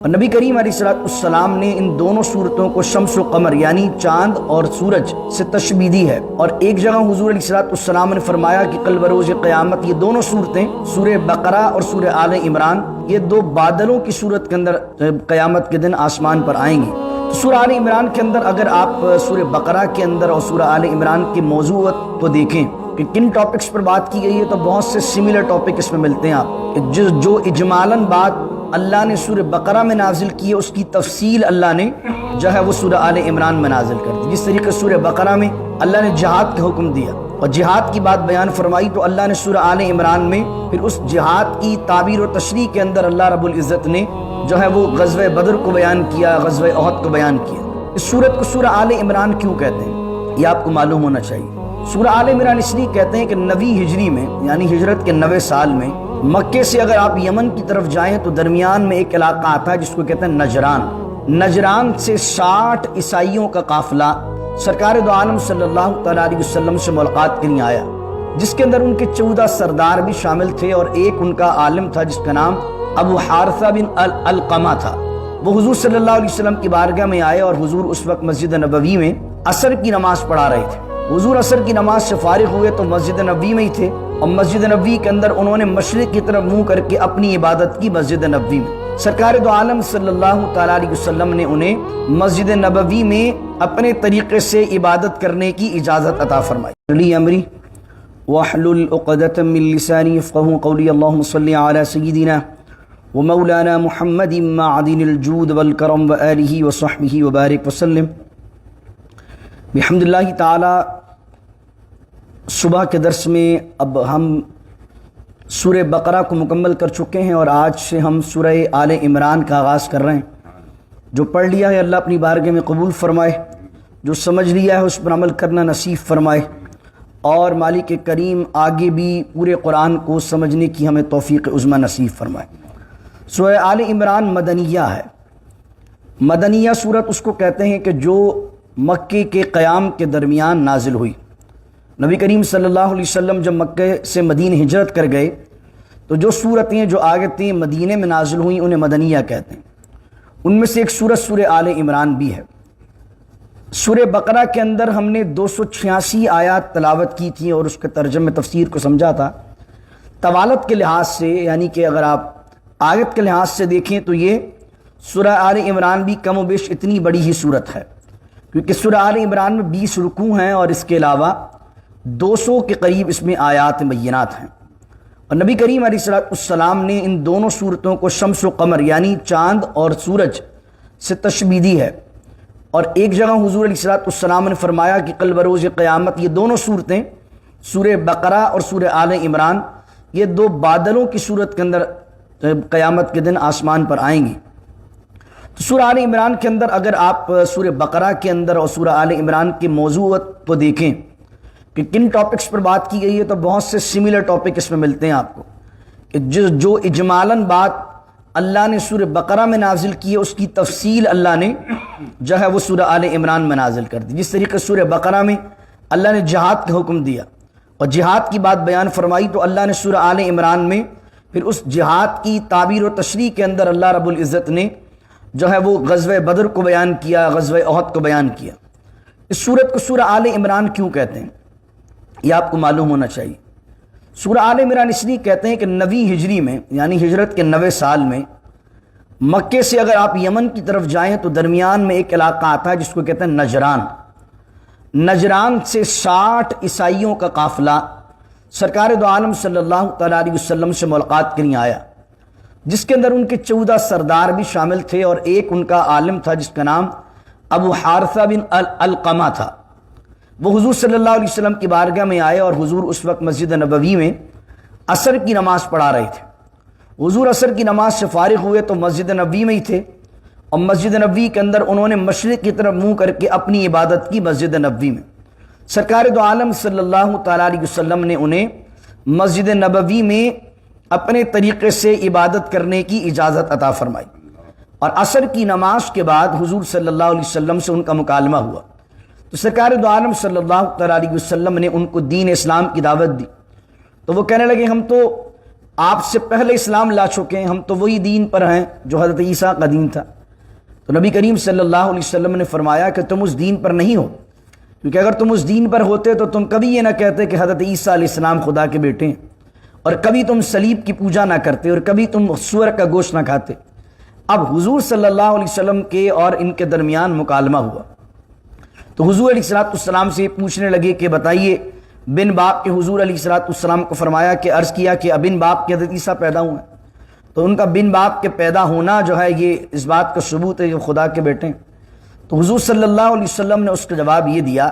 اور نبی کریم علیہ السلام نے ان دونوں صورتوں کو شمس و قمر یعنی چاند اور سورج سے تشبیہ دی ہے، اور ایک جگہ حضور علیہ السلام نے فرمایا کہ کل بروز قیامت یہ دونوں صورتیں سورہ بقرہ اور سورہ آل عمران یہ دو بادلوں کی صورت کے اندر قیامت کے دن آسمان پر آئیں گی۔ تو سورہ آل عمران کے اندر اگر آپ سورہ بقرہ کے اندر اور سورہ آل عمران کے موضوعات کو دیکھیں کہ کن ٹاپکس پر بات کی گئی ہے تو بہت سے سملر ٹاپک اس میں ملتے ہیں آپ، جو اجمالاً بات اللہ نے سورہ بقرہ میں نازل کی ہے اس کی تفصیل اللہ نے جو ہے وہ سورہ آل عمران میں نازل کر دی۔ جس طریقے سورہ بقرہ میں اللہ نے جہاد کا حکم دیا اور جہاد کی بات بیان فرمائی، تو اللہ نے سورہ آل عمران میں پھر اس جہاد کی تعبیر و تشریح کے اندر اللہ رب العزت نے جو ہے وہ غزوہ بدر کو بیان کیا، غزوہ احد کو بیان کیا۔ اس سورت کو سورہ آل عمران کیوں کہتے ہیں یہ آپ کو معلوم ہونا چاہیے۔ سورہ آل عمران اس لیے کہتے ہیں کہ 90 ہجری میں یعنی ہجرت کے 90 سال میں مکے سے اگر آپ یمن کی طرف جائیں تو درمیان میں ایک علاقہ آتا ہے جس کو کہتے ہیں نجران۔ نجران سے 60 عیسائیوں کا قافلہ سرکار دو عالم صلی اللہ تعالیٰ علیہ وسلم سے ملاقات کے لیے آیا، جس کے اندر ان کے 14 سردار بھی شامل تھے اور ایک ان کا عالم تھا جس کا نام ابو حارثہ بن القمہ تھا۔ وہ حضور صلی اللہ علیہ وسلم کی بارگاہ میں آئے اور حضور اس وقت مسجد نبوی میں عصر کی نماز پڑھا رہے تھے۔ حضور عصر کی نماز سے فارغ ہوئے تو مسجد نبوی میں ہی تھے، اور مسجد نبوی کے اندر انہوں نے مشرق کی طرف منہ کر کے اپنی عبادت کی مسجد نبوی میں۔ سرکار دو عالم صلی اللہ تعالیٰ علیہ وسلم نے انہیں مسجد نبوی میں اپنے طریقے سے عبادت کرنے کی اجازت عطا فرمائی۔ لی امری واحلل عقدۃ من لسانی یفقهوا قولی اللهم صل علی سیدنا ومولانا محمد معدن الجود والکرم وآلہ وصحبہ وبارک وسلم۔ بحمد اللہ تعالی صبح کے درس میں اب ہم سورہ بقرہ کو مکمل کر چکے ہیں اور آج سے ہم سورہ آل عمران کا آغاز کر رہے ہیں۔ جو پڑھ لیا ہے اللہ اپنی بارگاہ میں قبول فرمائے، جو سمجھ لیا ہے اس پر عمل کرنا نصیب فرمائے، اور مالک کریم آگے بھی پورے قرآن کو سمجھنے کی ہمیں توفیق عظمیٰ نصیب فرمائے۔ سورہ آل عمران مدنیہ ہے۔ مدنیہ سورت اس کو کہتے ہیں کہ جو مکے کے قیام کے درمیان نازل ہوئی۔ نبی کریم صلی اللہ علیہ وسلم جب مکے سے مدینہ ہجرت کر گئے تو جو سورتیں جو آیتیں مدینے میں نازل ہوئیں انہیں مدنیہ کہتے ہیں۔ ان میں سے ایک سورت سورہ آل عمران بھی ہے۔ سورہ بقرہ کے اندر ہم نے 286 آیات تلاوت کی تھیں اور اس کے ترجمے تفسیر کو سمجھا تھا۔ طوالت کے لحاظ سے یعنی کہ اگر آپ آیت کے لحاظ سے دیکھیں تو یہ سورہ آل عمران بھی کم و بیش اتنی بڑی ہی سورت ہے، کیونکہ سورہ آل عمران میں 20 رکوع ہیں اور اس کے علاوہ 200 کے قریب اس میں آیات بینات ہیں۔ اور نبی کریم علیہ السلام نے ان دونوں صورتوں کو شمس و قمر یعنی چاند اور سورج سے تشبیہ دی ہے، اور ایک جگہ حضور علیہ السلام نے فرمایا کہ کل بروز قیامت یہ دونوں صورتیں سورہ بقرہ اور سورہ آل عمران یہ دو بادلوں کی صورت کے اندر قیامت کے دن آسمان پر آئیں گی۔ تو سورہ آل عمران کے اندر اگر آپ سورہ بقرہ کے اندر اور سورہ آل عمران کے موضوعات کو دیکھیں کہ کن ٹاپکس پر بات کی گئی ہے تو بہت سے سملر ٹاپک اس میں ملتے ہیں آپ کو، کہ جو اجمالاً بات اللہ نے سورہ بقرہ میں نازل کی ہے اس کی تفصیل اللہ نے جو ہے وہ سورہ آل عمران میں نازل کر دی۔ جس طریقے سورہ بقرہ میں اللہ نے جہاد کا حکم دیا اور جہاد کی بات بیان فرمائی، تو اللہ نے سورہ آل عمران میں پھر اس جہاد کی تعبیر و تشریح کے اندر اللہ رب العزت نے جو ہے وہ غزوہ بدر کو بیان کیا، غزوہ احد کو بیان کیا۔ اس سورت کو سورہ آل عمران کیوں کہتے ہیں یہ آپ کو معلوم ہونا چاہیے۔ سورہ آل عمران اس لیے کہتے ہیں کہ 90 ہجری میں یعنی ہجرت کے 90 سال میں مکے سے اگر آپ یمن کی طرف جائیں تو درمیان میں ایک علاقہ آتا ہے جس کو کہتے ہیں نجران۔ نجران سے 60 عیسائیوں کا قافلہ سرکار دو عالم صلی اللہ تعالیٰ علیہ وسلم سے ملاقات کے لیے آیا، جس کے اندر ان کے 14 سردار بھی شامل تھے اور ایک ان کا عالم تھا جس کا نام ابو حارثہ بن القمہ تھا۔ وہ حضور صلی اللہ علیہ وسلم کی بارگاہ میں آئے اور حضور اس وقت مسجد نبوی میں عصر کی نماز پڑھا رہے تھے۔ حضور عصر کی نماز سے فارغ ہوئے تو مسجد نبوی میں ہی تھے، اور مسجد نبوی کے اندر انہوں نے مشرق کی طرف منہ کر کے اپنی عبادت کی مسجد نبوی میں۔ سرکار دو عالم صلی اللہ تعالیٰ علیہ وسلم نے انہیں مسجد نبوی میں اپنے طریقے سے عبادت کرنے کی اجازت عطا فرمائی، اور عصر کی نماز کے بعد حضور صلی اللہ علیہ وسلم سے ان کا مکالمہ ہوا، تو سرکار دو عالم صلی اللہ تعالیٰ علیہ وسلم نے ان کو دین اسلام کی دعوت دی۔ تو وہ کہنے لگے ہم تو آپ سے پہلے اسلام لا چکے ہیں، ہم تو وہی دین پر ہیں جو حضرت عیسیٰ کا دین تھا۔ تو نبی کریم صلی اللہ علیہ وسلم نے فرمایا کہ تم اس دین پر نہیں ہو، کیونکہ اگر تم اس دین پر ہوتے تو تم کبھی یہ نہ کہتے کہ حضرت عیسیٰ علیہ السلام خدا کے بیٹے ہیں، اور کبھی تم صلیب کی پوجا نہ کرتے، اور کبھی تم سور کا گوشت نہ کھاتے۔ اب حضور صلی اللہ علیہ وسلم کے اور ان کے درمیان مکالمہ ہوا، تو حضور علیہ السلام سے پوچھنے لگے کہ بتائیے بن باپ کے۔ حضور علیہ السلام کو فرمایا کہ عرض کیا کہ بن باپ کے حضرت عیسیٰ پیدا ہوئے ہیں، تو ان کا بن باپ کے پیدا ہونا جو ہے یہ اس بات کا ثبوت ہے کہ خدا کے بیٹے ہیں۔ تو حضور صلی اللہ علیہ وسلم نے اس کا جواب یہ دیا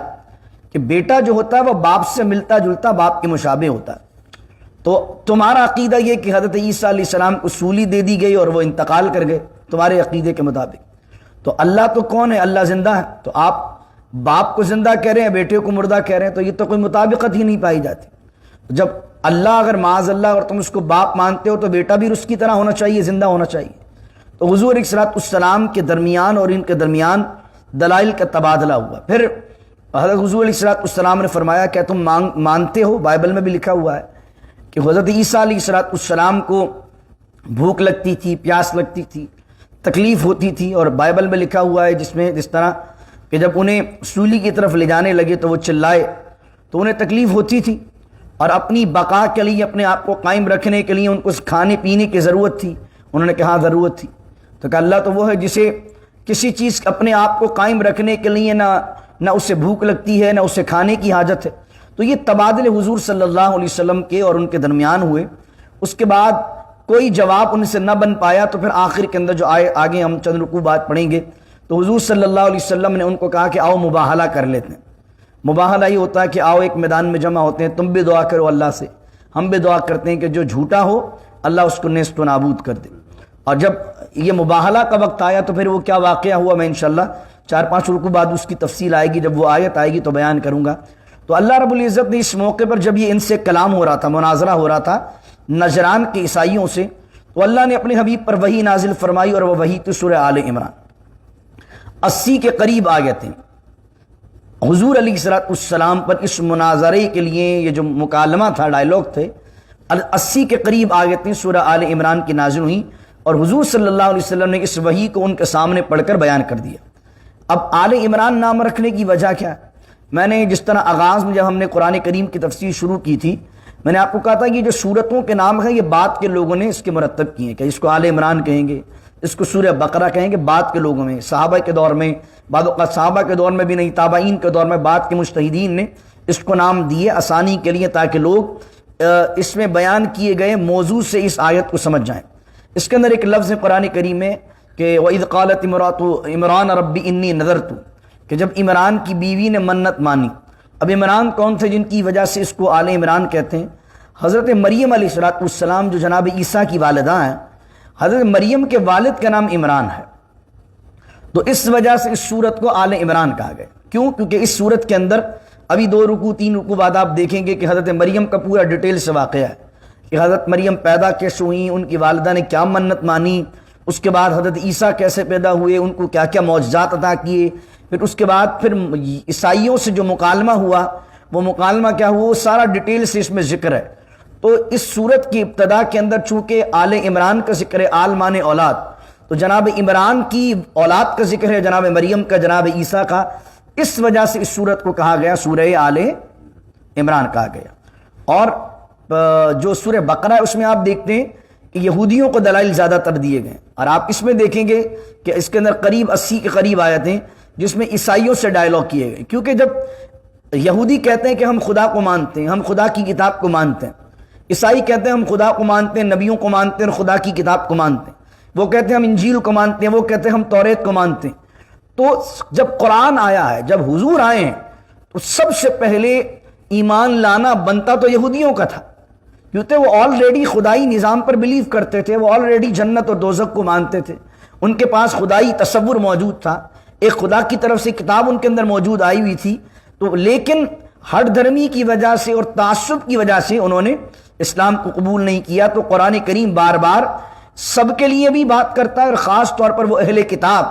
کہ بیٹا جو ہوتا ہے وہ باپ سے ملتا جلتا باپ کے مشابہ ہوتا ہے۔ تو تمہارا عقیدہ یہ کہ حضرت عیسیٰ علیہ السلام کو سولی دے دی گئی اور وہ انتقال کر گئے تمہارے عقیدے کے مطابق، تو اللہ تو کون ہے؟ اللہ زندہ ہے، تو آپ باپ کو زندہ کہہ رہے ہیں، بیٹے کو مردہ کہہ رہے ہیں، تو یہ تو کوئی مطابقت ہی نہیں پائی جاتی۔ جب اللہ اگر معاذ اللہ اور تم اس کو باپ مانتے ہو تو بیٹا بھی اس کی طرح ہونا چاہیے، زندہ ہونا چاہیے۔ تو حضور علیہ السلام کے درمیان اور ان کے درمیان دلائل کا تبادلہ ہوا۔ پھر حضرت حضور علیہ السلام نے فرمایا کہ تم مانتے ہو، بائبل میں بھی لکھا ہوا ہے کہ حضرت عیسیٰ علیہ السلام کو بھوک لگتی تھی، پیاس لگتی تھی، تکلیف ہوتی تھی، اور بائبل میں لکھا ہوا ہے جس طرح کہ جب انہیں سولی کی طرف لے جانے لگے تو وہ چلائے، تو انہیں تکلیف ہوتی تھی، اور اپنی بقا کے لیے، اپنے آپ کو قائم رکھنے کے لیے ان کو کھانے پینے کی ضرورت تھی۔ انہوں نے کہا ضرورت تھی، تو کہ اللہ تو وہ ہے جسے کسی چیز اپنے آپ کو قائم رکھنے کے لیے نہ اسے بھوک لگتی ہے، نہ اسے کھانے کی حاجت ہے۔ تو یہ تبادلے حضور صلی اللہ علیہ وسلم کے اور ان کے درمیان ہوئے۔ اس کے بعد کوئی جواب ان سے نہ بن پایا، تو پھر آخر کے اندر جو آگے ہم چند رکوع بات پڑھیں گے، تو حضور صلی اللہ علیہ وسلم نے ان کو کہا کہ آؤ مباہلہ کر لیتے ہیں۔ مباہلہ یہ ہوتا ہے کہ آؤ ایک میدان میں جمع ہوتے ہیں، تم بھی دعا کرو اللہ سے، ہم بھی دعا کرتے ہیں کہ جو جھوٹا ہو اللہ اس کو نیست و نابود کر دے۔ اور جب یہ مباہلہ کا وقت آیا تو پھر وہ کیا واقعہ ہوا، میں انشاءاللہ 4-5 رکوع بعد اس کی تفصیل آئے گی، جب وہ آیت آئے گی تو بیان کروں گا۔ تو اللہ رب العزت نے اس موقع پر جب یہ ان سے کلام ہو رہا تھا، مناظرہ ہو رہا تھا نجران کے عیسائیوں سے، تو اللہ نے اپنے حبیب پر وحی نازل فرمائی، اور وہ وحی تو سورہ آل عمران 80 کے قریب آیتیں حضور علیہ السلام پر اس مناظرے کے لیے، یہ جو مکالمہ تھا، ڈائلاگ تھے، 80 کے قریب آیتیں سورہ آل عمران کی نازل ہوئیں، اور حضور صلی اللہ علیہ وسلم نے اس وحی کو ان کے سامنے پڑھ کر بیان کر دیا۔ اب آل عمران نام رکھنے کی وجہ کیا ہے؟ میں نے جس طرح آغاز میں جب ہم نے قرآن کریم کی تفسیر شروع کی تھی، میں نے آپ کو کہا تھا کہ جو صورتوں کے نام ہیں یہ بعد کے لوگوں نے اس کے مرتب کیے ہیں، کہ اس کو آل عمران کہیں گے، اس کو سورہ بقرہ کہیں گے، بعد کے لوگوں میں، صحابہ کے دور میں، بعض اوقات صحابہ کے دور میں بھی نہیں، تابعین کے دور میں بعد کے مجتہدین نے اس کو نام دیے آسانی کے لیے، تاکہ لوگ اس میں بیان کیے گئے موضوع سے اس آیت کو سمجھ جائیں۔ اس کے اندر ایک لفظ قرآن کریم میں کہ وَإِذْ قَالَتِ امْرَأَتُ عِمْرَانَ رَبِّ إِنِّي نَذَرْتُ، کہ جب عمران کی بیوی نے منت مانی۔ اب عمران کون تھے جن کی وجہ سے اس کو آل عمران کہتے ہیں؟ حضرت مریم علیہ السلام جو جناب عیسیٰ کی والدہ ہیں، حضرت مریم کے والد کا نام عمران ہے، تو اس وجہ سے اس سورت کو آل عمران کہا گیا۔ کیوں؟ کیونکہ اس سورت کے اندر ابھی 2 رکوع 3 رکوع بعد آپ دیکھیں گے کہ حضرت مریم کا پورا ڈیٹیل سے واقعہ ہے کہ حضرت مریم پیدا کیسے ہوئیں، ان کی والدہ نے کیا منت مانی، اس کے بعد حضرت عیسیٰ کیسے پیدا ہوئے، ان کو کیا کیا معجزات عطا کیے، پھر اس کے بعد پھر عیسائیوں سے جو مکالمہ ہوا، وہ مکالمہ کیا ہوا، وہ سارا ڈیٹیل سے اس میں ذکر ہے۔ تو اس سورت کی ابتدا کے اندر چونکہ آل عمران کا ذکر ہے، آل مانے اولاد، تو جناب عمران کی اولاد کا ذکر ہے، جناب مریم کا، جناب عیسیٰ کا، اس وجہ سے اس سورت کو کہا گیا سورہ آل عمران کہا گیا۔ اور جو سورہ بقرہ ہے اس میں آپ دیکھتے ہیں کہ یہودیوں کو دلائل زیادہ تر دیے گئے، اور آپ اس میں دیکھیں گے کہ اس کے اندر قریب 80 کے قریب آیتیں جس میں عیسائیوں سے ڈائلاگ کیے گئے، کیونکہ جب یہودی کہتے ہیں کہ ہم خدا کو مانتے ہیں، ہم خدا کی کتاب کو مانتے ہیں، عیسائی کہتے ہیں ہم خدا کو مانتے ہیں، نبیوں کو مانتے ہیں اور خدا کی کتاب کو مانتے ہیں، وہ کہتے ہیں ہم انجیل کو مانتے ہیں، وہ کہتے ہیں ہم توریت کو مانتے ہیں۔ تو جب قرآن آیا ہے، جب حضور آئے ہیں، تو سب سے پہلے ایمان لانا بنتا تو یہودیوں کا تھا، کیونکہ وہ آلریڈی خدائی نظام پر بلیو کرتے تھے، وہ آلریڈی جنت اور دوزخ کو مانتے تھے، ان کے پاس خدائی تصور موجود تھا، ایک خدا کی طرف سے کتاب ان کے اندر موجود آئی ہوئی تھی۔ تو لیکن ہٹ دھرمی کی وجہ سے اور تعصب کی وجہ سے انہوں نے اسلام کو قبول نہیں کیا۔ تو قرآن کریم بار بار سب کے لیے بھی بات کرتا ہے، اور خاص طور پر وہ اہل کتاب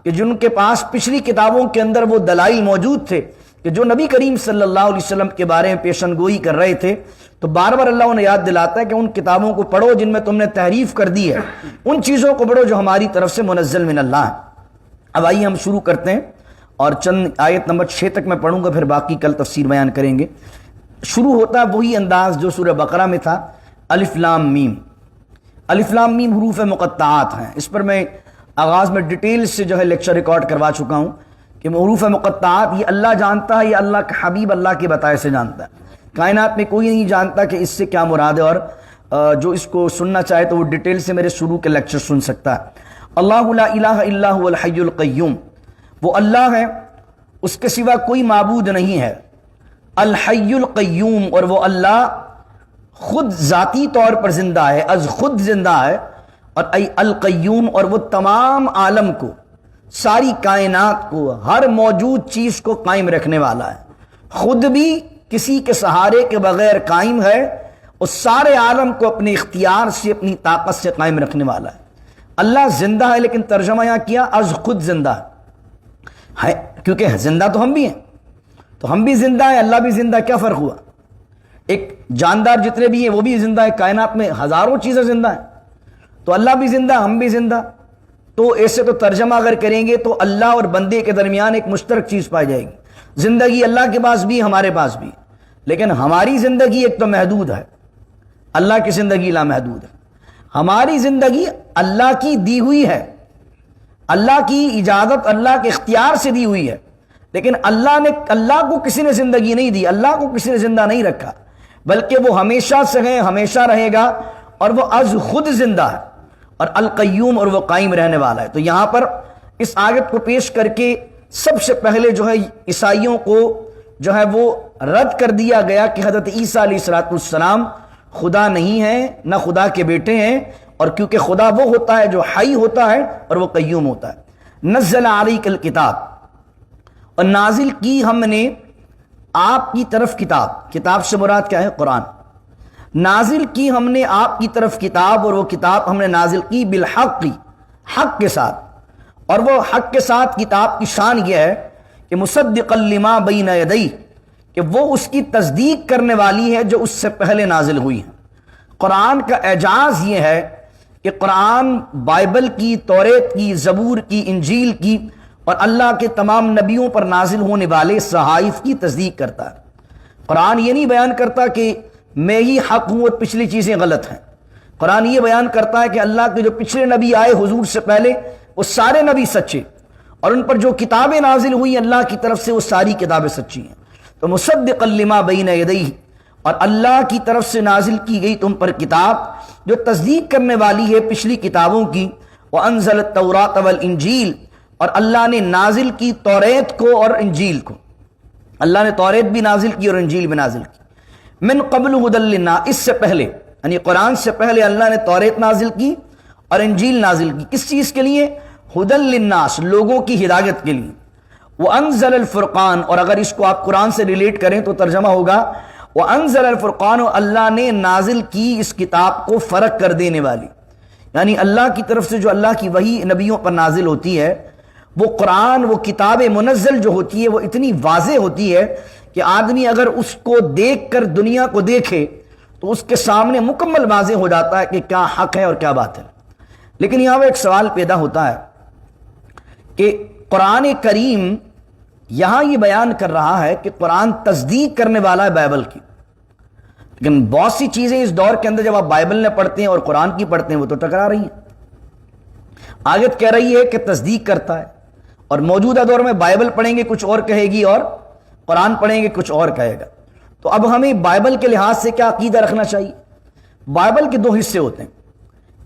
کہ جن کے پاس پچھلی کتابوں کے اندر وہ دلائل موجود تھے کہ جو نبی کریم صلی اللہ علیہ وسلم کے بارے میں پیشن گوئی کر رہے تھے تو بار بار اللہ انہیں یاد دلاتا ہے کہ ان کتابوں کو پڑھو جن میں تم نے تحریف کر دی ہے، ان چیزوں کو پڑھو جو ہماری طرف سے منزل من اللہ ہے۔ اب آئیے ہم شروع کرتے ہیں اور چند آیت نمبر 6 تک میں پڑھوں گا، پھر باقی کل تفسیر بیان کریں گے۔ شروع ہوتا ہے وہی انداز جو سورہ بقرہ میں تھا، الف لام میم۔ الف لام میم حروف مقطعات ہیں، اس پر میں آغاز میں ڈیٹیل سے جو ہے لیکچر ریکارڈ کروا چکا ہوں کہ حروف مقطعات یہ اللہ جانتا ہے، یہ اللہ کا حبیب اللہ کے بتائے سے جانتا ہے۔ کائنات میں کوئی نہیں جانتا کہ اس سے کیا مراد ہے، اور جو اس کو سننا چاہے تو وہ ڈیٹیل سے میرے شروع کے لیکچر سن سکتا ہے۔ اللہ لا الہ الا هو الحی القیوم، وہ اللہ ہے، اس کے سوا کوئی معبود نہیں ہے۔ الحی القیوم، اور وہ اللہ خود ذاتی طور پر زندہ ہے، از خود زندہ ہے، اور ای القیوم، اور وہ تمام عالم کو، ساری کائنات کو، ہر موجود چیز کو قائم رکھنے والا ہے، خود بھی کسی کے سہارے کے بغیر قائم ہے، اور سارے عالم کو اپنے اختیار سے، اپنی طاقت سے قائم رکھنے والا ہے۔ اللہ زندہ ہے، لیکن ترجمہ یہاں کیا از خود زندہ ہے، کیونکہ زندہ تو ہم بھی ہیں، تو ہم بھی زندہ ہیں، اللہ بھی زندہ ہے، کیا فرق ہوا؟ ایک جاندار جتنے بھی ہیں وہ بھی زندہ ہے، کائنات میں ہزاروں چیزیں زندہ ہیں، تو اللہ بھی زندہ، ہم بھی زندہ۔ تو ایسے تو ترجمہ اگر کریں گے تو اللہ اور بندے کے درمیان ایک مشترک چیز پائی جائے گی، زندگی اللہ کے پاس بھی، ہمارے پاس بھی، لیکن ہماری زندگی ایک تو محدود ہے، اللہ کی زندگی لامحدود ہے۔ ہماری زندگی اللہ کی دی ہوئی ہے، اللہ کی اجازت، اللہ کے اختیار سے دی ہوئی ہے، لیکن اللہ کو کسی نے زندگی نہیں دی، اللہ کو کسی نے زندہ نہیں رکھا، بلکہ وہ ہمیشہ سے ہے، ہمیشہ رہے گا، اور وہ از خود زندہ ہے، اور القیوم، اور وہ قائم رہنے والا ہے۔ تو یہاں پر اس آیت کو پیش کر کے سب سے پہلے جو ہے عیسائیوں کو جو ہے وہ رد کر دیا گیا کہ حضرت عیسیٰ علیہ السلام خدا نہیں ہیں، نہ خدا کے بیٹے ہیں، اور کیونکہ خدا وہ ہوتا ہے جو حی ہوتا ہے اور وہ قیوم ہوتا ہے۔ نزل علیک الکتاب، اور نازل کی ہم نے آپ کی طرف کتاب، کتاب سے مراد کیا ہے؟ قرآن۔ نازل کی ہم نے آپ کی طرف کتاب، اور وہ کتاب ہم نے نازل کی بالحق، حق کے ساتھ، اور وہ حق کے ساتھ کتاب کی شان یہ ہے کہ مصدقا لما بین یدیہ، کہ وہ اس کی تصدیق کرنے والی ہے جو اس سے پہلے نازل ہوئی ہے۔ قرآن کا اعجاز یہ ہے کہ قرآن بائبل کی، توریت کی، زبور کی، انجیل کی، اور اللہ کے تمام نبیوں پر نازل ہونے والے صحائف کی تصدیق کرتا ہے۔ قرآن یہ نہیں بیان کرتا کہ میں ہی حق ہوں اور پچھلی چیزیں غلط ہیں، قرآن یہ بیان کرتا ہے کہ اللہ کے جو پچھلے نبی آئے حضور سے پہلے وہ سارے نبی سچے، اور ان پر جو کتابیں نازل ہوئی اللہ کی طرف سے وہ ساری کتابیں سچی ہیں۔ تو مصدقا لما بین یدیہ، اور اللہ کی طرف سے نازل کی گئی تم پر کتاب جو تصدیق کرنے والی ہے پچھلی کتابوں کی۔ وانزل التوراۃ والانجیل، اور اللہ نے نازل کی توریت کو اور انجیل کو، اللہ نے توریت بھی نازل کی اور انجیل بھی نازل کی۔ من قبل ھدی للناس، اس سے پہلے یعنی قرآن سے پہلے اللہ نے توریت نازل کی اور انجیل نازل کی، کس چیز کے لیے؟ ھدی للناس، لوگوں کی ہدایت کے لیے۔ وانزل الفرقان، اور اگر اس کو آپ قرآن سے ریلیٹ کریں تو ترجمہ ہوگا وانزل الفرقان، اور اللہ نے نازل کی اس کتاب کو فرق کر دینے والی، یعنی اللہ کی طرف سے جو اللہ کی وحی نبیوں پر نازل ہوتی ہے، وہ قرآن، وہ کتاب منزل جو ہوتی ہے وہ اتنی واضح ہوتی ہے کہ آدمی اگر اس کو دیکھ کر دنیا کو دیکھے تو اس کے سامنے مکمل واضح ہو جاتا ہے کہ کیا حق ہے اور کیا بات ہے۔ لیکن یہاں وہ ایک سوال پیدا ہوتا ہے کہ قرآن کریم یہاں یہ بیان کر رہا ہے کہ قرآن تصدیق کرنے والا ہے بائبل کی، لیکن بہت سی چیزیں اس دور کے اندر جب آپ بائبل میں پڑھتے ہیں اور قرآن کی پڑھتے ہیں وہ تو ٹکرا رہی ہیں۔ آیت کہہ رہی ہے کہ تصدیق کرتا ہے، اور موجودہ دور میں بائبل پڑھیں گے کچھ اور کہے گی اور قرآن پڑھیں گے کچھ اور کہے گا۔ تو اب ہمیں بائبل کے لحاظ سے کیا عقیدہ رکھنا چاہیے؟ بائبل کے دو حصے ہوتے ہیں،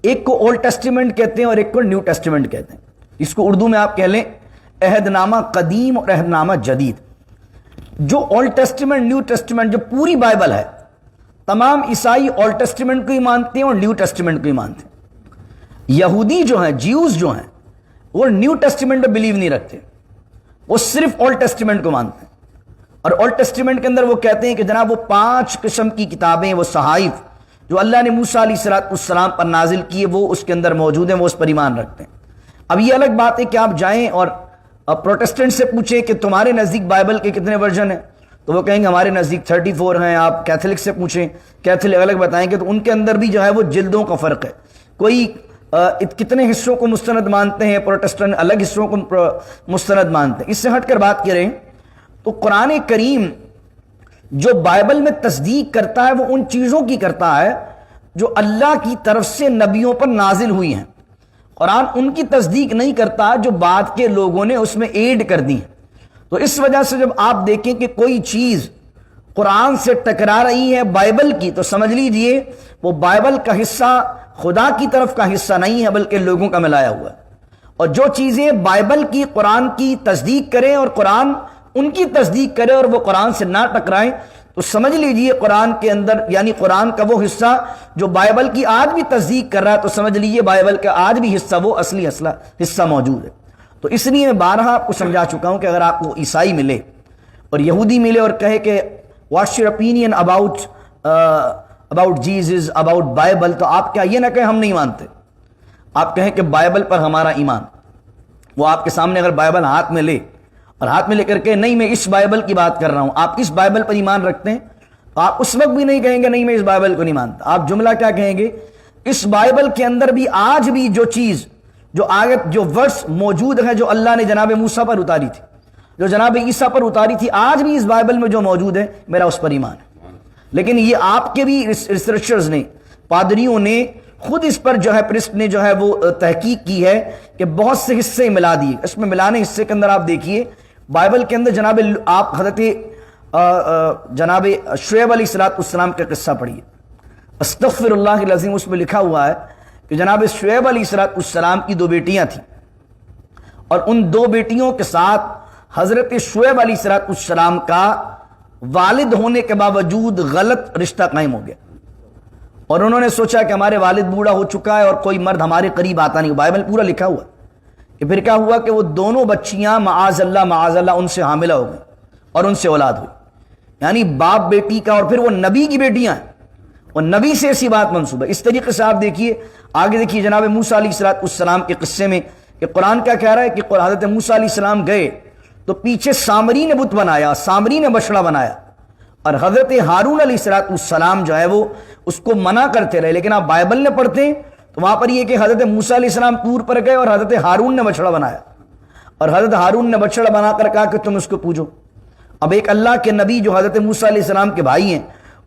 ایک کو اولڈ ٹیسٹیمنٹ کہتے ہیں اور ایک کو نیو ٹیسٹیمنٹ کہتے ہیں۔ اس کو اردو میں آپ کہہ لیں عہد نامہ قدیم اور عہد نامہ جدید۔ جو اولڈ ٹیسٹیمنٹ، نیو ٹیسٹیمنٹ، جو پوری بائبل ہے، تمام عیسائی اولڈ ٹیسٹیمنٹ کو ہی مانتے ہیں اور نیو ٹیسٹیمنٹ کو ہی مانتے ہیں۔ یہودی جو ہیں، جیوز جو ہیں، وہ نیو ٹیسٹیمنٹ پہ بلیو نہیں رکھتے، وہ صرف اولڈ ٹیسٹیمنٹ کو مانتے ہیں۔ اور اولڈ ٹیسٹیمنٹ کے اندر وہ کہتے ہیں کہ جناب وہ 5 قسم کی کتابیں، وہ صحائف جو اللہ نے موسیٰ علیہ السلام پر نازل کیے وہ اس کے اندر موجود ہیں، وہ اس پر ایمان رکھتے ہیں۔ اب یہ الگ بات ہے کہ آپ جائیں اور اب پروٹسٹنٹ سے پوچھیں کہ تمہارے نزدیک بائبل کے کتنے ورژن ہیں تو وہ کہیں گے ہمارے نزدیک 34 ہیں. آپ کیتھولک سے پوچھیں, کیتھولک الگ بتائیں گے تو ان کے اندر بھی جو ہے وہ جلدوں کا فرق ہے. کوئی کتنے حصوں کو مستند مانتے ہیں, پروٹسٹنٹ الگ حصوں کو مستند مانتے ہیں. اس سے ہٹ کر بات کریں تو قرآن کریم جو بائبل میں تصدیق کرتا ہے وہ ان چیزوں کی کرتا ہے جو اللہ کی طرف سے نبیوں پر نازل ہوئی ہیں. قرآن ان کی تصدیق نہیں کرتا جو بعد کے لوگوں نے اس میں ایڈ کر دی ہیں. تو اس وجہ سے جب آپ دیکھیں کہ کوئی چیز قرآن سے ٹکرا رہی ہے بائبل کی تو سمجھ لیجئے وہ بائبل کا حصہ خدا کی طرف کا حصہ نہیں ہے بلکہ لوگوں کا ملایا ہوا ہے. اور جو چیزیں بائبل کی قرآن کی تصدیق کریں اور قرآن ان کی تصدیق کرے اور وہ قرآن سے نہ ٹکرائیں تو سمجھ لیجئے قرآن کے اندر یعنی قرآن کا وہ حصہ جو بائبل کی آج بھی تصدیق کر رہا ہے تو سمجھ لیجئے بائبل کا آج بھی حصہ وہ اصلی حصہ موجود ہے. تو اس لیے میں بارہا آپ کو سمجھا چکا ہوں کہ اگر آپ کو عیسائی ملے اور یہودی ملے اور کہے کہ what's your opinion about Jesus about Bible تو آپ کیا یہ نہ کہیں ہم نہیں مانتے, آپ کہیں کہ بائبل پر ہمارا ایمان. وہ آپ کے سامنے اگر بائبل ہاتھ میں لے اور ہاتھ میں لے کر کے نہیں میں اس بائبل کی بات کر رہا ہوں, آپ اس بائبل پر ایمان رکھتے ہیں تو آپ اس وقت بھی نہیں کہیں گے نہیں میں اس بائبل کو نہیں مانتا. آپ جملہ کیا کہیں گے, اس بائبل کے اندر بھی آج بھی جو چیز جو آیت جو ورس موجود ہے جو اللہ نے جناب موسیٰ پر اتاری تھی جو جناب عیسیٰ پر اتاری تھی آج بھی اس بائبل میں جو موجود ہے میرا اس پر ایمان ہے. لیکن یہ آپ کے بھی ریسرچرز نے پادریوں نے خود اس پر جو ہے پرسٹ نے جو ہے وہ تحقیق کی ہے کہ بہت سے حصے ملا دیے. اس میں ملانے حصے کے اندر آپ دیکھیے بائبل کے اندر جناب آپ حضرت جناب شعیب علیہ السلام کا قصہ پڑھیے. استغفر اللہ العظیم, اس میں لکھا ہوا ہے کہ جناب شعیب علیہ السلام کی 2 بیٹیاں تھیں اور ان 2 بیٹیوں کے ساتھ حضرت شعیب علیہ السلام کا والد ہونے کے باوجود غلط رشتہ قائم ہو گیا اور انہوں نے سوچا کہ ہمارے والد بوڑھا ہو چکا ہے اور کوئی مرد ہمارے قریب آتا نہیں. بائبل پورا لکھا ہوا کہ پھر کیا ہوا کہ وہ دونوں بچیاں معاذ اللہ ان سے حاملہ ہو گئیں اور ان سے اولاد ہوئی. یعنی باپ بیٹی کا اور پھر وہ نبی کی بیٹیاں ہیں اور نبی سے ایسی بات منسوب ہے. اس طریقے سے آپ دیکھیے آگے دیکھیے جناب موسیٰ علیہ السلام کے قصے میں کہ قرآن کیا کہہ رہا ہے کہ حضرت موسیٰ علیہ السلام گئے تو پیچھے سامری نے بت بنایا, سامری نے بچڑا بنایا اور حضرت ہارون علیہ السلام جو ہے وہ اس کو منع کرتے رہے. لیکن آپ بائبل میں پڑھتے ہیں تو وہاں پر یہ کہ حضرت موسیٰ علیہ السلام طور پر گئے اور حضرت ہارون نے بچڑا بنایا اور حضرت ہارون نے بچڑا بنا کر کہا کہ تم اس کو پوجو. اب ایک اللہ کے نبی جو حضرت موسیٰ علیہ السلام کے بھائی ہیں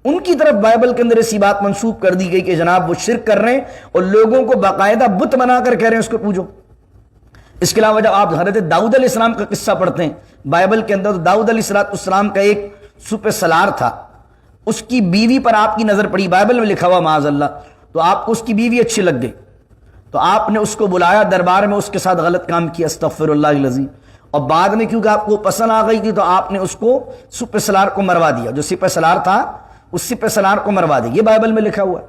ان کی طرف بائبل کے اندر ایسی بات منسوب کر دی گئی کہ جناب وہ شرک کر رہے ہیں اور لوگوں کو باقاعدہ بت بنا کر کہہ رہے ہیں اس کو پوجو. اس کے علاوہ جب آپ حضرت داؤد علیہ السلام کا قصہ پڑھتے ہیں بائبل کے اندر تو داؤد علیہ السلام کا ایک سپہ سالار تھا, اس کی بیوی پر آپ کی نظر پڑی, بائبل میں لکھا ہوا معاذ اللہ, تو آپ کو اس کی بیوی اچھی لگ گئی تو آپ نے اس کو بلایا دربار میں, اس کے ساتھ غلط کام کیا استغفر اللہ العظیم, اور بعد میں کیونکہ آپ کو پسند آ گئی تھی تو آپ نے اس کو سپہ سالار کو مروا دیا, جو سپہ سالار تھا اس سپہ سالار کو مروا دیا. یہ بائبل میں لکھا ہوا ہے.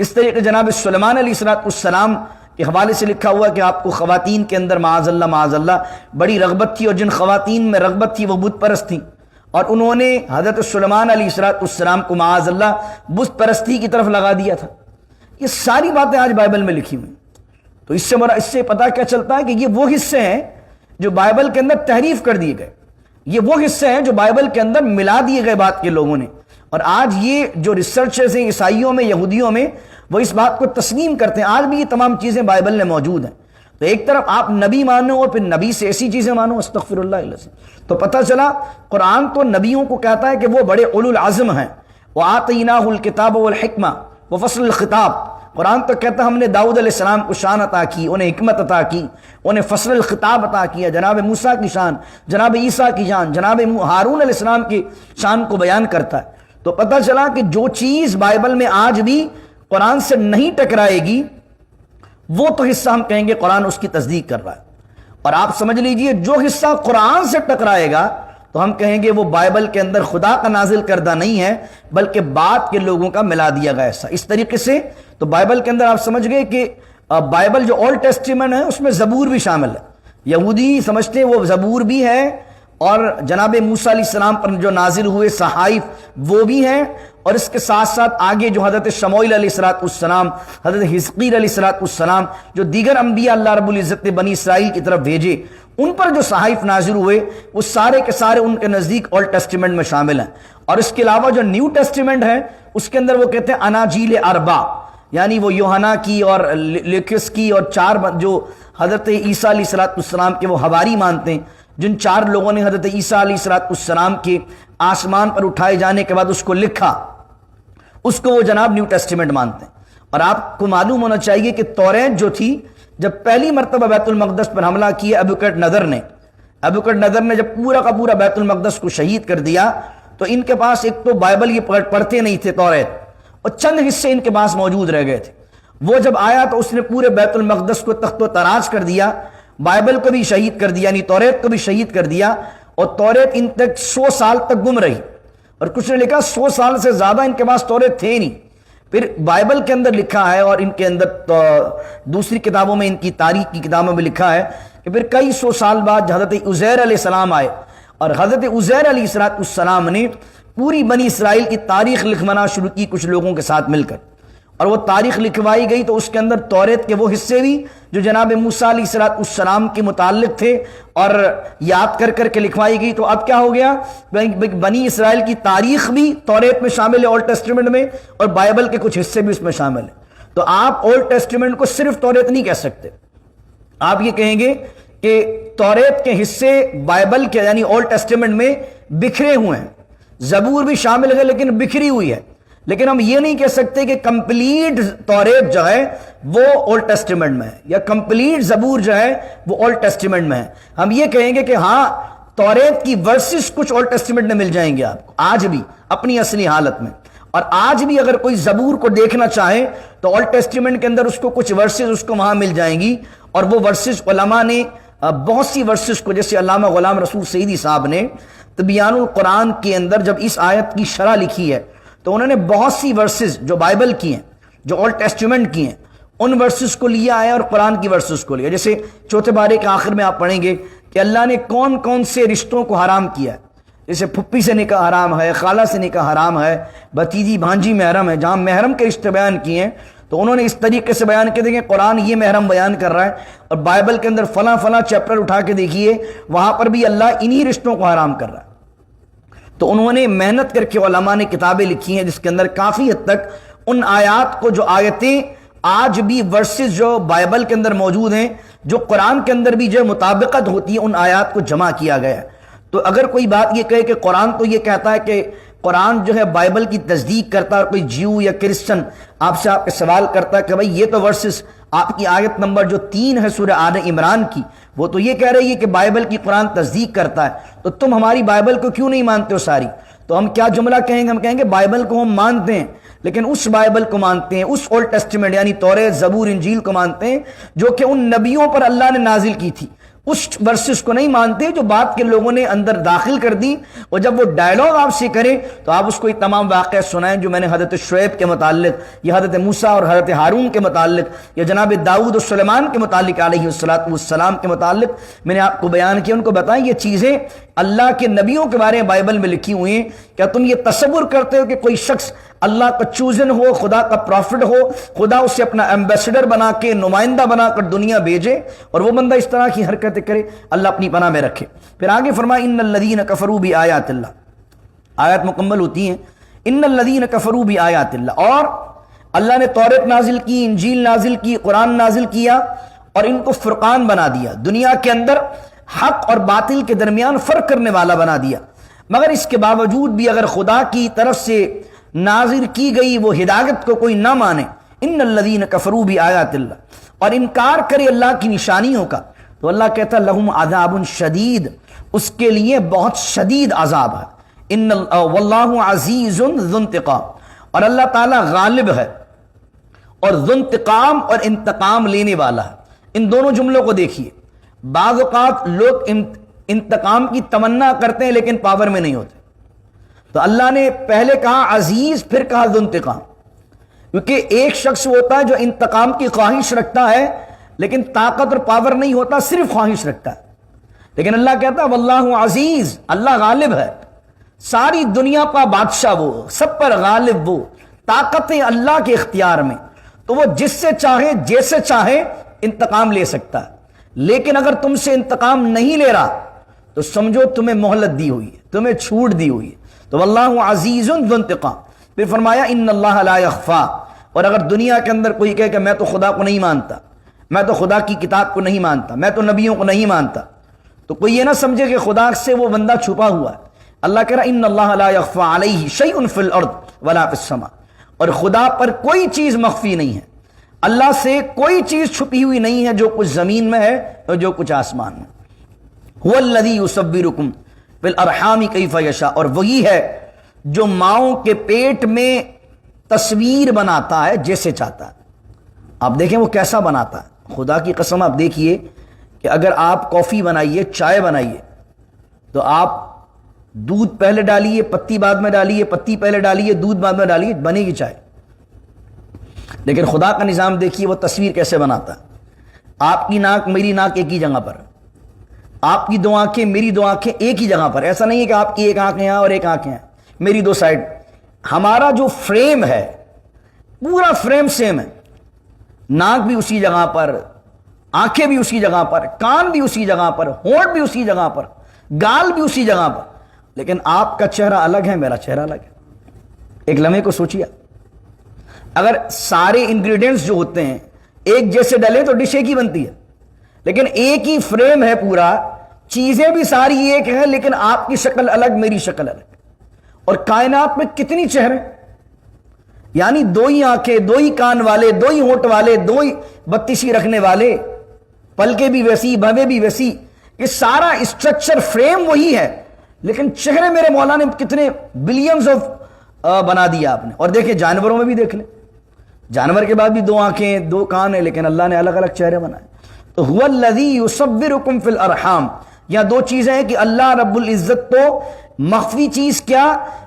اس طریقے جناب سلیمان علیہ السلام کے حوالے سے لکھا ہوا کہ آپ کو خواتین کے اندر معاذ اللہ بڑی رغبت تھی اور جن خواتین میں رغبت تھی وہ بت پرست تھیں اور انہوں نے حضرت سلیمان علیہ السلام کو معاذ اللہ بت پرستی کی طرف لگا دیا تھا. یہ ساری باتیں آج بائبل میں لکھی ہوئی. تو اس سے پتہ کیا چلتا ہے کہ یہ وہ حصے ہیں جو بائبل کے اندر تحریف کر دیے گئے, یہ وہ حصے ہیں جو بائبل کے اندر ملا دیے گئے بات کے لوگوں نے. اور آج یہ جو ریسرچرز ہیں عیسائیوں میں یہودیوں میں وہ اس بات کو تسلیم کرتے ہیں. آج بھی یہ تمام چیزیں بائبل میں موجود ہیں. تو ایک طرف آپ نبی مانو اور پھر نبی سے ایسی چیزیں مانو استغفر اللہ العظیم. تو پتہ چلا قرآن تو نبیوں کو کہتا ہے کہ وہ بڑے اولو العزم ہیں. وَآتَيْنَاهُ الْكِتَابَ وَالْحِكْمَةَ وَفَصْلَ الْخِطَابِ. قرآن تو کہتا ہم نے داؤد علیہ السلام کو شان عطا کی, انہیں حکمت عطا کی, انہیں فصل الخطاب عطا کیا. جناب موسیٰ کی شان, جناب عیسیٰ کی شان, جناب ہارون علیہ السلام کی شان کو بیان کرتا ہے. تو پتہ چلا کہ جو چیز بائبل میں آج بھی قرآن سے نہیں ٹکرائے گی وہ تو حصہ ہم کہیں گے قرآن اس کی تصدیق کر رہا ہے. اور آپ سمجھ لیجئے جو حصہ قرآن سے ٹکرائے گا تو ہم کہیں گے وہ بائبل کے اندر خدا کا نازل کردہ نہیں ہے بلکہ بعد کے لوگوں کا ملا دیا گیا ایسا. اس طریقے سے تو بائبل کے اندر آپ سمجھ گئے کہ بائبل جو اولڈ ٹیسٹیمنٹ ہے اس میں زبور بھی شامل ہے. یہودی سمجھتے ہیں وہ زبور بھی ہے اور جناب موسیٰ علیہ السلام پر جو نازل ہوئے صحائف وہ بھی ہیں اور اس کے ساتھ ساتھ آگے جو حضرت شموئیل علیہ السلام، حضرت حزقیل علیہ السلام، جو دیگر انبیاء اللہ رب العزت نے بنی اسرائیل کی طرف بھیجے، ان پر جو صحائف نازل ہوئے وہ سارے کے سارے ان کے نزدیک اولڈ ٹیسٹیمنٹ میں شامل ہیں۔ اور اس کے علاوہ جو نیو ٹیسٹیمنٹ ہے اس کے اندر وہ کہتے ہیں اناجیل اربع، یعنی وہ یوحنا کی اور لوکس کی اور 4 جو حضرت عیسیٰ علیہ السلام کے وہ حواری مانتے ہیں، جن 4 لوگوں نے حضرت عیسیٰ علیہ السلام کے آسمان پر اٹھائے جانے کے بعد اس کو لکھا، اس کو وہ جناب نیو ٹیسٹیمنٹ مانتے ہیں۔ اور آپ کو معلوم ہونا چاہیے کہ توریت جو تھی، جب پہلی مرتبہ بیت المقدس پر حملہ کیا ابوکڈنیزر نے جب پورا کا پورا بیت المقدس کو شہید کر دیا، تو ان کے پاس ایک تو بائبل یہ پڑھتے نہیں تھے توریت، اور چند حصے ان کے پاس موجود رہ گئے تھے۔ وہ جب آیا تو اس نے پورے بیت المقدس کو تخت و تاراج کر دیا، بائبل کو بھی شہید کر دیا، یعنی توریت کو بھی شہید کر دیا، اور توریت ان تک 100 سال تک گم رہی۔ اور کچھ نے لکھا 100 سال سے زیادہ ان کے پاس توریت تھے نہیں۔ پھر بائبل کے اندر لکھا ہے اور ان کے اندر دوسری کتابوں میں، ان کی تاریخ کی کتابوں میں لکھا ہے کہ پھر کئی 100 سال بعد حضرت عزیر علیہ السلام آئے، اور حضرت عزیر علیہ السلام نے پوری بنی اسرائیل کی تاریخ لکھوانا شروع کی کچھ لوگوں کے ساتھ مل کر، اور وہ تاریخ لکھوائی گئی تو اس کے اندر توریت کے وہ حصے بھی جو جناب موسیٰ علیہ السلام کے متعلق تھے اور یاد کر کر کے لکھوائی گئی۔ تو اب کیا ہو گیا، بنی اسرائیل کی تاریخ بھی توریت میں شامل ہے اولڈ ٹیسٹیمنٹ میں، اور بائبل کے کچھ حصے بھی اس میں شامل ہیں۔ تو آپ اولڈ ٹیسٹیمنٹ کو صرف توریت نہیں کہہ سکتے، آپ یہ کہیں گے کہ توریت کے حصے بائبل کے یعنی اولڈ ٹیسٹیمنٹ میں بکھرے ہوئے ہیں، زبور بھی شامل ہے لیکن بکھری ہوئی ہے۔ لیکن ہم یہ نہیں کہہ سکتے کہ کمپلیٹ توریت جو ہے وہ اولڈ ٹیسٹیمنٹ میں ہے، یا کمپلیٹ زبور جو ہے وہ اولڈ ٹیسٹیمنٹ میں ہے۔ ہم یہ کہیں گے کہ ہاں توریت کی ورسز کچھ اولڈ ٹیسٹیمنٹ میں مل جائیں گے آپ کو آج بھی اپنی اصلی حالت میں، اور آج بھی اگر کوئی زبور کو دیکھنا چاہے تو اولڈ ٹیسٹیمنٹ کے اندر اس کو کچھ ورسز اس کو وہاں مل جائیں گی۔ اور وہ ورسز علماء نے بہت سی ورسز کو، جیسے علامہ غلام رسول سعیدی صاحب نے تبیان القرآن کے اندر جب اس آیت کی شرح لکھی ہے تو انہوں نے بہت سی ورسز جو بائبل کی ہیں، جو اولڈ ٹیسٹیمنٹ کی ہیں، ان ورسز کو لیا ہے اور قرآن کی ورسز کو لیا۔ جیسے چوتھے بارے کے آخر میں آپ پڑھیں گے کہ اللہ نے کون کون سے رشتوں کو حرام کیا ہے، جیسے پھپھی سے نکاح حرام ہے، خالہ سے نکاح حرام ہے، بھتیجی بھانجی محرم ہے۔ جہاں محرم کے رشتے بیان کیے ہیں تو انہوں نے اس طریقے سے بیان کر دیں کہ قرآن یہ محرم بیان کر رہا ہے، اور بائبل کے اندر فلاں فلاں چیپٹر اٹھا کے دیکھیے وہاں پر بھی اللہ انہی رشتوں کو حرام کر رہا ہے۔ تو انہوں نے محنت کر کے علماء نے کتابیں لکھی ہیں جس کے اندر کافی حد تک ان آیات کو، جو آیتیں آج بھی ورسز جو بائبل کے اندر موجود ہیں، جو قرآن کے اندر بھی جو مطابقت ہوتی ہے، ان آیات کو جمع کیا گیا ہے۔ تو اگر کوئی بات یہ کہے کہ قرآن تو یہ کہتا ہے کہ قرآن جو ہے بائبل کی تصدیق کرتا ہے، اور کوئی جیو یا کرسچن آپ سے آپ کے سوال کرتا ہے کہ بھائی یہ تو ورسز آپ کی آیت نمبر جو 3 ہے سورہ آل عمران کی، وہ تو یہ کہہ رہی ہے کہ بائبل کی قرآن تصدیق کرتا ہے، تو تم ہماری بائبل کو کیوں نہیں مانتے ہو ساری؟ تو ہم کیا جملہ کہیں گے؟ ہم کہیں گے بائبل کو ہم مانتے ہیں، لیکن اس بائبل کو مانتے ہیں، اس اولڈ ٹیسٹیمنٹ یعنی توریت، زبور، انجیل کو مانتے ہیں جو کہ ان نبیوں پر اللہ نے نازل کی تھی۔ اس ورسز کو نہیں مانتے جو بعد کے لوگوں نے اندر داخل کر دی، اور جب وہ ڈائلاگ آپ سے کریں تو آپ اس کو یہ تمام واقعہ سنائیں جو میں نے حضرت شعیب کے متعلق، یا حضرت موسیٰ اور حضرت ہارون کے متعلق، یا جناب داؤد اور سلیمان کے متعلق علیہ السلام کے متعلق میں نے آپ کو بیان کیا۔ ان کو بتائیں یہ چیزیں اللہ کے نبیوں کے بارے میں بائبل میں لکھی ہوئی ہیں۔ کیا تم یہ تصور کرتے ہو کہ کوئی شخص اللہ کا چوزن ہو، خدا کا پروفٹ ہو، خدا اسے اپنا ایمبیسڈر بنا کے، نمائندہ بنا کر دنیا بھیجے، اور وہ بندہ اس طرح کی حرکتیں کرے؟ اللہ اپنی پناہ میں رکھے۔ پھر آگے فرمایا ان الذین کفروا بآیات اللہ، آیات مکمل ہوتی ہیں ان الذین کفروا بآیات اللہ، اور اللہ نے توریت نازل کی، انجیل نازل کی، قرآن نازل کیا، اور ان کو فرقان بنا دیا، دنیا کے اندر حق اور باطل کے درمیان فرق کرنے والا بنا دیا۔ مگر اس کے باوجود بھی اگر خدا کی طرف سے نازل کی گئی وہ ہدایت کو کوئی نہ مانے، ان الذین کفروا بآیات اللہ، اور انکار کرے اللہ کی نشانیوں کا، تو اللہ کہتا ہے لہم عذاب شدید، اس کے لیے بہت شدید عذاب ہے۔ واللہ عزیز ذو انتقام، اور اللہ تعالی غالب ہے اور ذو انتقام اور انتقام لینے والا ہے۔ ان دونوں جملوں کو دیکھیے، بعض اوقات لوگ انتقام کی تمنا کرتے ہیں لیکن پاور میں نہیں ہوتے۔ تو اللہ نے پہلے کہا عزیز، پھر کہا ذو انتقام، کیونکہ ایک شخص ہوتا ہے جو انتقام کی خواہش رکھتا ہے لیکن طاقت اور پاور نہیں ہوتا، صرف خواہش رکھتا ہے۔ لیکن اللہ کہتا ہے واللہ عزیز، اللہ غالب ہے، ساری دنیا کا بادشاہ وہ، سب پر غالب وہ، طاقتیں اللہ کے اختیار میں، تو وہ جس سے چاہے جیسے چاہے انتقام لے سکتا ہے۔ لیکن اگر تم سے انتقام نہیں لے رہا تو سمجھو تمہیں مہلت دی ہوئی ہے، تمہیں چھوٹ دی ہوئی ہے۔ تو واللہ عزیز ذو انتقام۔ پھر فرمایا ان اللہ لا یخفا، اور اگر دنیا کے اندر کوئی کہے کہ میں تو خدا کو نہیں مانتا، میں تو خدا کی کتاب کو نہیں مانتا، میں تو نبیوں کو نہیں مانتا، تو کوئی یہ نہ سمجھے کہ خدا سے وہ بندہ چھپا ہوا ہے۔ اللہ کہہ رہا ان اللہ لا یخفا علیہ شیء فی الارض ولا فی السماء، اور خدا پر کوئی چیز مخفی نہیں ہے، اللہ سے کوئی چیز چھپی ہوئی نہیں ہے، جو کچھ زمین میں ہے اور جو کچھ آسمان میں۔ هو الذی یصورکم فی الارحام کیف یشاء، اور وہی ہے جو ماؤں کے پیٹ میں تصویر بناتا ہے جیسے چاہتا ہے۔ آپ دیکھیں وہ کیسا بناتا ہے، خدا کی قسم آپ دیکھیے کہ اگر آپ کافی بنائیے، چائے بنائیے، تو آپ دودھ پہلے ڈالیے، پتی بعد میں ڈالیے، پتی پہلے ڈالیے، دودھ بعد میں ڈالیے، بنے گی چائے۔ لیکن خدا کا نظام دیکھیے وہ تصویر کیسے بناتا ہے۔ آپ کی ناک میری ناک ایک ہی جگہ پر، آپ کی دو آنکھیں میری دو آنکھیں ایک ہی جگہ پر، ایسا نہیں ہے کہ آپ کی ایک آنکھ یہاں اور ایک آنکھ یہاں، میری دو سائڈ۔ ہمارا جو فریم ہے پورا فریم سیم ہے، ناک بھی اسی جگہ پر، آنکھیں بھی اسی جگہ پر، کان بھی اسی جگہ پر، ہونٹ بھی اسی جگہ پر، گال بھی اسی جگہ پر، لیکن آپ کا چہرہ الگ ہے، میرا چہرہ الگ ہے۔ ایک لمحے کو سوچیے، اگر سارے انگریڈینٹس جو ہوتے ہیں ایک جیسے ڈلے تو ڈش ایک ہی بنتی ہے، لیکن ایک ہی فریم ہے پورا، چیزیں بھی ساری ایک ہیں، لیکن آپ کی شکل الگ، میری شکل الگ۔ اور کائنات میں کتنی چہرے، یعنی دو ہی آنکھیں، دو ہی کان والے، دو ہی ہونٹ والے، دو ہی بتیسی رکھنے والے، پلکیں بھی ویسی، بھویں بھی ویسی، یہ سارا اسٹرکچر فریم وہی ہے، لیکن چہرے میرے مولا نے کتنے بلینز آف بنا دیا آپ نے۔ اور دیکھیں جانوروں میں بھی دیکھ لیں، جانور کے بعد بھی دو آنکھیں، دو کان ہیں، لیکن اللہ نے الگ الگ چہرے بنائے۔ تو هو الذی یصورکم فی الارحام، یہاں دو چیزیں ہیں کہ اللہ رب العزت تو مخفی چیز کیا،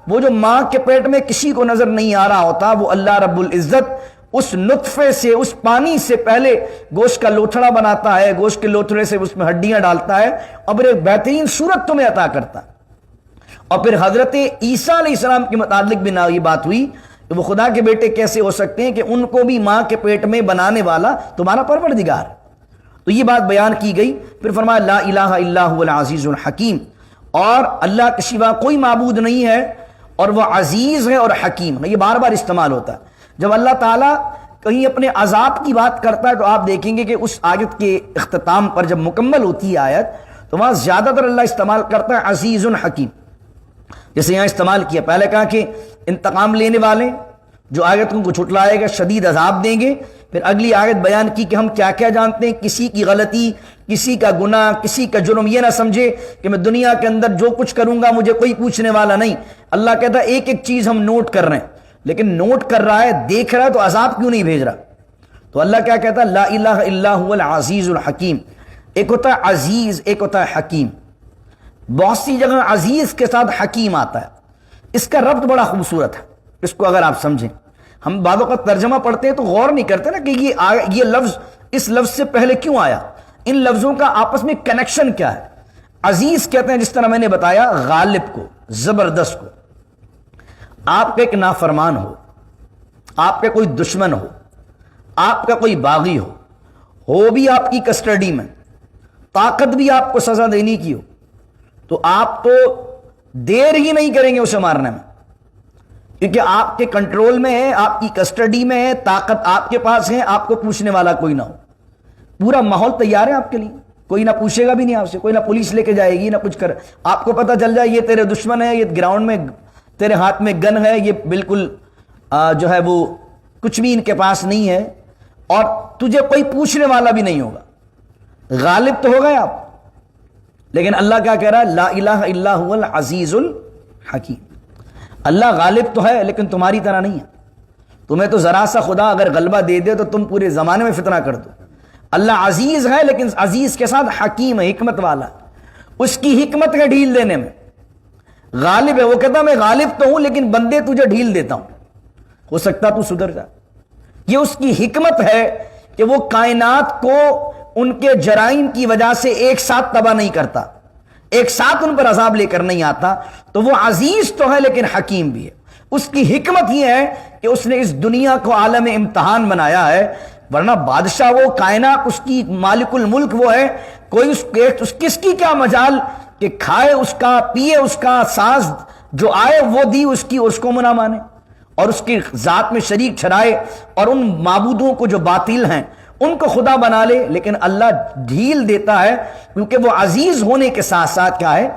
وہ جو ماں کے پیٹ میں کسی کو نظر نہیں آ رہا ہوتا، وہ اللہ رب العزت اس نطفے سے، اس پانی سے پہلے گوشت کا لوتھڑا بناتا ہے، گوشت کے لوتھڑے سے اس میں ہڈیاں ڈالتا ہے، اور پھر ایک بہترین صورت تمہیں عطا کرتا ہے۔ اور پھر حضرت عیسیٰ علیہ السلام کے متعلق بھی یہ بات ہوئی کہ وہ خدا کے بیٹے کیسے ہو سکتے ہیں، کہ ان کو بھی ماں کے پیٹ میں بنانے والا تمہارا پروردگار۔ تو یہ بات بیان کی گئی۔ پھر فرمایا لا الہ الا هو العزیز الحکیم، اور اللہ کے سوا کوئی معبود نہیں ہے، اور وہ عزیز ہے اور حکیم ہے۔ یہ بار بار استعمال ہوتا ہے جب اللہ تعالیٰ کہیں اپنے عذاب کی بات کرتا ہے، تو آپ دیکھیں گے کہ اس آیت کے اختتام پر جب مکمل ہوتی ہے آیت، تو وہاں زیادہ تر اللہ استعمال کرتا ہے عزیز الحکیم۔ جیسے یہاں استعمال کیا، پہلے کہا کہ انتقام لینے والے جو آیت کو جھٹلائے گا شدید عذاب دیں گے، پھر اگلی آیت بیان کی کہ ہم کیا کیا جانتے ہیں، کسی کی غلطی، کسی کا گناہ، کسی کا جرم یہ نہ سمجھے کہ میں دنیا کے اندر جو کچھ کروں گا مجھے کوئی پوچھنے والا نہیں۔ اللہ کہتا ہے ایک ایک چیز ہم نوٹ کر رہے ہیں، لیکن نوٹ کر رہا ہے، دیکھ رہا ہے، تو عذاب کیوں نہیں بھیج رہا؟ تو اللہ کیا کہتا ہے لا الہ الا هو العزیز الحکیم۔ ایک ہوتا ہے عزیز، ایک ہوتا ہے حکیم۔ بہت سی جگہ عزیز کے ساتھ حکیم آتا ہے، اس کا ربط بڑا خوبصورت ہے، اس کو اگر آپ سمجھیں۔ ہم بعضوں کا ترجمہ پڑھتے ہیں تو غور نہیں کرتے نا کہ یہ لفظ اس لفظ سے پہلے کیوں آیا، ان لفظوں کا آپس میں کنیکشن کیا ہے۔ عزیز کہتے ہیں، جس طرح میں نے بتایا، غالب کو، زبردست کو۔ آپ کا ایک نافرمان آپ کا کوئی دشمن ہو، آپ کا کوئی باغی ہو بھی آپ کی کسٹڈی میں، طاقت بھی آپ کو سزا دینی کی ہو، تو آپ تو دیر ہی نہیں کریں گے اسے مارنے میں، کیونکہ آپ کے کنٹرول میں ہے، آپ کی کسٹڈی میں ہے، طاقت آپ کے پاس ہے، آپ کو پوچھنے والا کوئی نہ ہو، پورا ماحول تیار ہے آپ کے لیے، کوئی نہ پوچھے گا بھی نہیں آپ سے، کوئی نہ پولیس لے کے جائے گی، نہ کچھ کر، آپ کو پتہ چل جائے یہ تیرے دشمن ہے، یہ گراؤنڈ میں تیرے ہاتھ میں گن ہے، یہ بالکل جو ہے وہ کچھ بھی ان کے پاس نہیں ہے، اور تجھے کوئی پوچھنے والا بھی نہیں ہوگا، غالب تو ہو گئے آپ۔ لیکن اللہ کیا کہہ رہا ہے لا الہ الا هو العزیز الحکیم۔ اللہ غالب تو ہے لیکن تمہاری طرح نہیں ہے، تمہیں تو ذرا سا خدا اگر غلبہ دے دے تو تم پورے زمانے میں فتنہ کر دو۔ اللہ عزیز ہے لیکن عزیز کے ساتھ حکیم ہے، حکمت والا، اس کی حکمت ہے ڈھیل دینے میں۔ غالب ہے، وہ کہتا میں غالب تو ہوں لیکن بندے تجھے ڈھیل دیتا ہوں، ہو سکتا تو سدھر جا۔ یہ اس کی حکمت ہے کہ وہ کائنات کو ان کے جرائم کی وجہ سے ایک ساتھ تباہ نہیں کرتا، ایک ساتھ ان پر عذاب لے کر نہیں آتا، تو وہ عزیز تو ہے لیکن حکیم بھی ہے۔ اس کی حکمت یہ ہے کہ اس نے اس دنیا کو عالم امتحان بنایا ہے، ورنہ بادشاہ وہ، کائنات اس کی، مالک الملک وہ ہے، کوئی اس کس کی کیا مجال کہ کھائے اس کا، پیے اس کا، ساز جو آئے وہ دی اس کی، اس کو منہ مانے اور اس کی ذات میں شریک ٹھہرائے اور ان معبودوں کو جو باطل ہیں ان کو خدا بنا لے۔ لیکن اللہ ڈھیل دیتا ہے کیونکہ وہ عزیز ہونے کے ساتھ ساتھ کیا ہے؟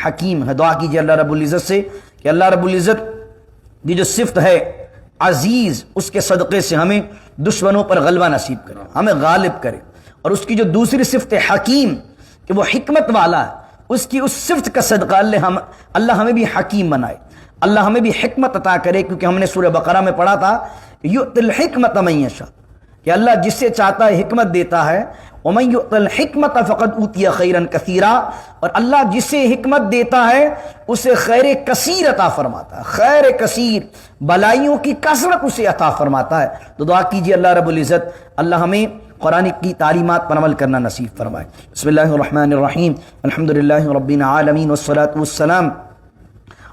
حکیم ہے۔ دعا کیجیے اللہ رب العزت سے کہ اللہ رب العزت کی جو صفت ہے عزیز، اس کے صدقے سے ہمیں دشمنوں پر غلبہ نصیب کرے، ہمیں غالب کرے، اور اس کی جو دوسری صفت حکیم کہ وہ حکمت والا ہے، اس کی اس صفت کا صدقہ اللہ ہمیں بھی حکیم بنائے، اللہ ہمیں بھی حکمت عطا کرے، کیونکہ ہم نے سورہ بقرہ میں پڑھا تھا یؤتی الحکمت من یشاء کہ اللہ جس سے چاہتا ہے حکمت دیتا ہے، ومن یؤت الحکمت فقد اوتی خیرا کثیرا، اور اللہ جسے حکمت دیتا ہے اسے خیر کثیر عطا فرماتا ہے، خیر کثیر، بلائیوں کی کثرت اسے عطا فرماتا ہے۔ تو دعا کیجیے اللہ رب العزت اللہ ہمیں قرآن کی تعلیمات پر عمل کرنا نصیب فرمائے۔ بسم اللہ الرحمن الرحیم، الحمدللہ رب العالمین والصلاة والسلام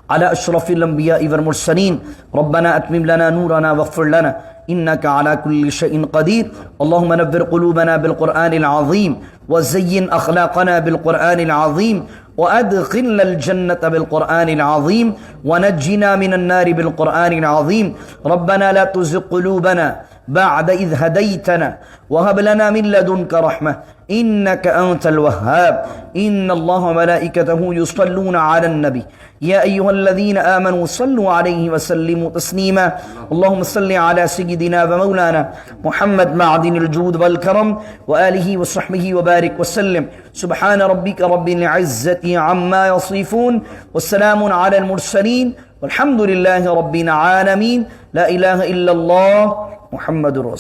على اشرف الانبیاء والمرسلین، ربنا اتمم لنا نورنا واغفر لنا انك على كل شيء قدير، اللهم نور قلوبنا بالقرآن العظيم وزين اخلاقنا بالقرآن العظيم وادخلنا الجنة بالقرآن العظيم ونجنا من النار بالقرآن العظيم، ربنا لا تزغ قلوبنا بعد إذ هديتنا وهب لنا من لدنك رحمة إنك أنت الوهاب، إن الله وملائكته يصلون على النبي يا أيها الذين آمنوا صلوا عليه وسلموا تسليما، اللهم صل على سيدنا ومولانا محمد معدن الجود والكرم وآله وصحبه وبارك وسلم، سبحان ربك رب العزة عما يصفون والسلام على المرسلين والحمد لله رب العالمين، لا إله إلا الله محمد رسول